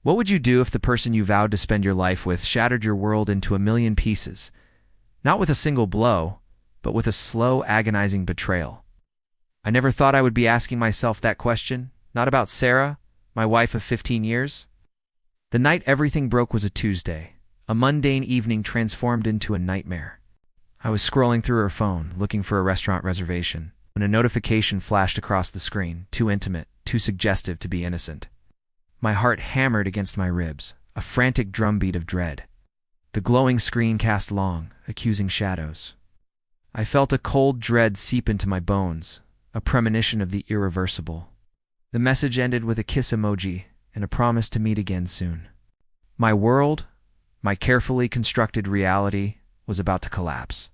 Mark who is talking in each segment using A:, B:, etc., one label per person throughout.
A: What would you do if the person you vowed to spend your life with shattered your world into a million pieces? Not with a single blow, but with a slow, agonizing betrayal. I never thought I would be asking myself that question, not about Sarah, my wife of 15 years. The night everything broke was a Tuesday, a mundane evening transformed into a nightmare. I was scrolling through her phone, looking for a restaurant reservation, when a notification flashed across the screen, too intimate, too suggestive to be innocent. My heart hammered against my ribs, a frantic drumbeat of dread. The glowing screen cast long, accusing shadows. I felt a cold dread seep into my bones, a premonition of the irreversible. The message ended with a kiss emoji and a promise to meet again soon. My world, my carefully constructed reality, was about to collapse.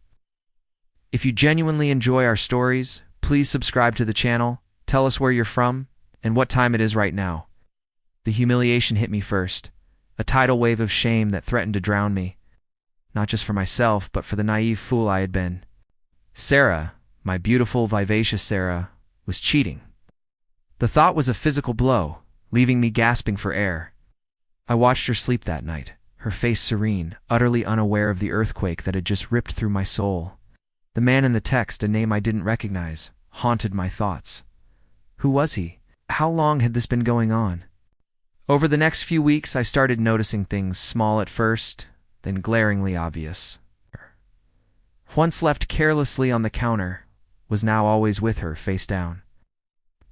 A: If you genuinely enjoy our stories, please subscribe to the channel, tell us where you're from, and what time it is right now. The humiliation hit me first, a tidal wave of shame that threatened to drown me, not just for myself, but for the naive fool I had been. Sarah, my beautiful, vivacious Sarah, was cheating. The thought was a physical blow, leaving me gasping for air. I watched her sleep that night, her face serene, utterly unaware of the earthquake that had just ripped through my soul. The man in the text, a name I didn't recognize, haunted my thoughts. Who was he? How long had this been going on? Over the next few weeks, I started noticing things, small at first, then glaringly obvious. Once left carelessly on the counter, was now always with her, face down.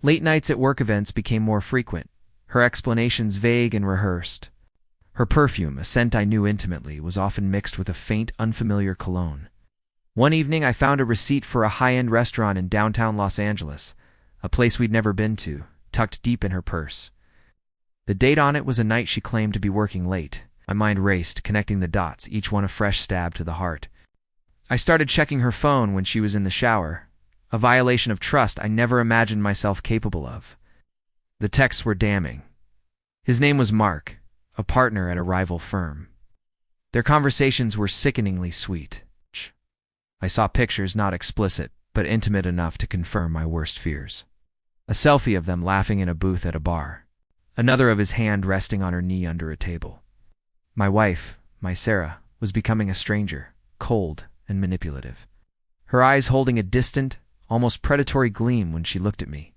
A: Late nights at work events became more frequent, her explanations vague and rehearsed. Her perfume, a scent I knew intimately, was often mixed with a faint, unfamiliar cologne. One evening, I found a receipt for a high-end restaurant in downtown Los Angeles, a place we'd never been to, tucked deep in her purse. The date on it was a night she claimed to be working late. My mind raced, connecting the dots, each one a fresh stab to the heart. I started checking her phone when she was in the shower, a violation of trust I never imagined myself capable of. The texts were damning. His name was Mark, a partner at a rival firm. Their conversations were sickeningly sweet. I saw pictures not explicit, but intimate enough to confirm my worst fears. A selfie of them laughing in a booth at a bar. Another of his hand resting on her knee under a table. My wife, my Sarah, was becoming a stranger, cold and manipulative. Her eyes holding a distant, almost predatory gleam when she looked at me.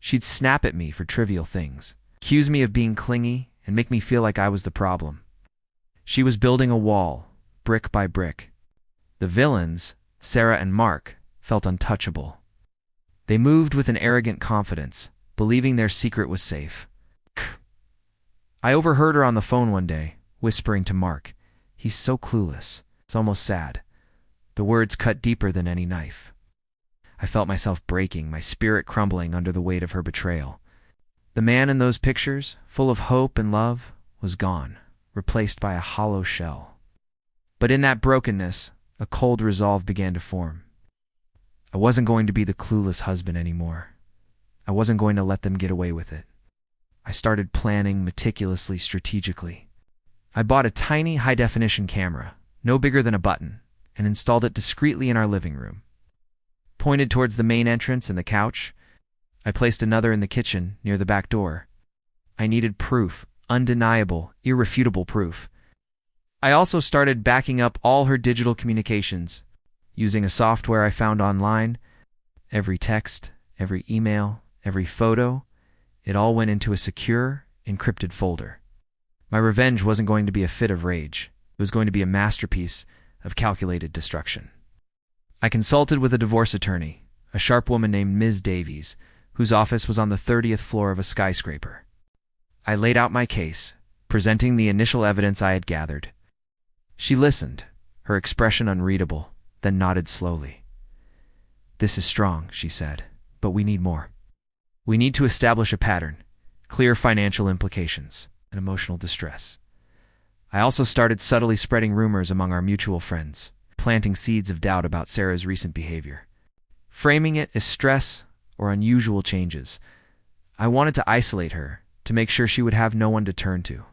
A: She'd snap at me for trivial things, accuse me of being clingy, and make me feel like I was the problem. She was building a wall, brick by brick. The villains, Sarah and Mark, felt untouchable. They moved with an arrogant confidence, believing their secret was safe. I overheard her on the phone one day, whispering to Mark, "He's so clueless. It's almost sad." The words cut deeper than any knife. I felt myself breaking, my spirit crumbling under the weight of her betrayal. The man in those pictures, full of hope and love, was gone, replaced by a hollow shell. But in that brokenness, a cold resolve began to form. I wasn't going to be the clueless husband anymore. I wasn't going to let them get away with it. I started planning meticulously, strategically. I bought a tiny, high-definition camera, no bigger than a button, and installed it discreetly in our living room. Pointed towards the main entrance and the couch, I placed another in the kitchen, near the back door. I needed proof, undeniable, irrefutable proof. I also started backing up all her digital communications, using a software I found online. Every text, every email, every photo, it all went into a secure, encrypted folder. My revenge wasn't going to be a fit of rage. It was going to be a masterpiece of calculated destruction. I consulted with a divorce attorney, a sharp woman named Ms. Davies, whose office was on the 30th floor of a skyscraper. I laid out my case, presenting the initial evidence I had gathered. She listened, her expression unreadable, then nodded slowly. "This is strong," she said, "but we need more. We need to establish a pattern, clear financial implications, and emotional distress." I also started subtly spreading rumors among our mutual friends, planting seeds of doubt about Sarah's recent behavior. Framing it as stress or unusual changes, I wanted to isolate her, to make sure she would have no one to turn to.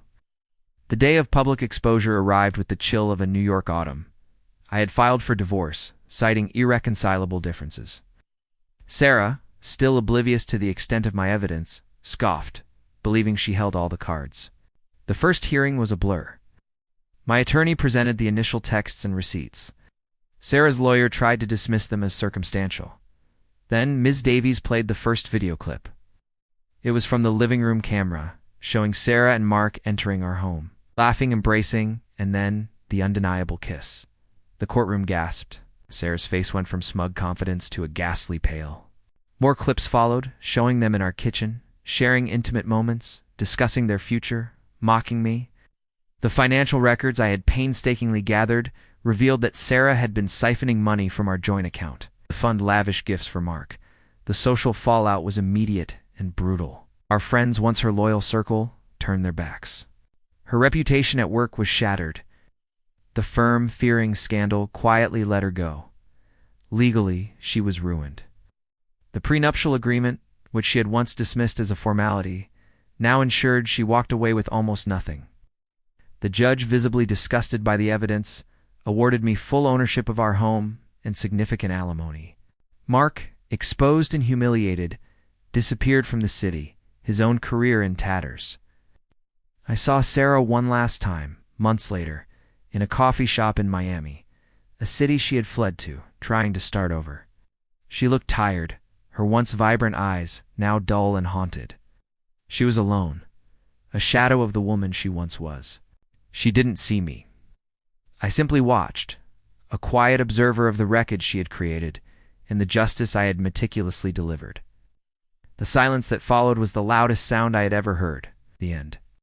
A: The day of public exposure arrived with the chill of a New York autumn. I had filed for divorce, citing irreconcilable differences. Sarah, still oblivious to the extent of my evidence, scoffed, believing she held all the cards. The first hearing was a blur. My attorney presented the initial texts and receipts. Sarah's lawyer tried to dismiss them as circumstantial. Then Ms. Davies played the first video clip. It was from the living room camera, showing Sarah and Mark entering our home, laughing, embracing, and then the undeniable kiss. The courtroom gasped. Sarah's face went from smug confidence to a ghastly pale. More clips followed, showing them in our kitchen, sharing intimate moments, discussing their future, mocking me. The financial records I had painstakingly gathered revealed that Sarah had been siphoning money from our joint account to fund lavish gifts for Mark. The social fallout was immediate and brutal. Our friends, once her loyal circle, turned their backs. Her reputation at work was shattered. The firm, fearing scandal, quietly let her go. Legally, she was ruined. The prenuptial agreement, which she had once dismissed as a formality, now ensured she walked away with almost nothing. The judge, visibly disgusted by the evidence, awarded me full ownership of our home and significant alimony. Mark, exposed and humiliated, disappeared from the city, his own career in tatters. I saw Sarah one last time, months later, in a coffee shop in Miami, a city she had fled to, trying to start over. She looked tired, her once vibrant eyes now dull and haunted. She was alone, a shadow of the woman she once was. She didn't see me. I simply watched, a quiet observer of the wreckage she had created and the justice I had meticulously delivered. The silence that followed was the loudest sound I had ever heard. The end.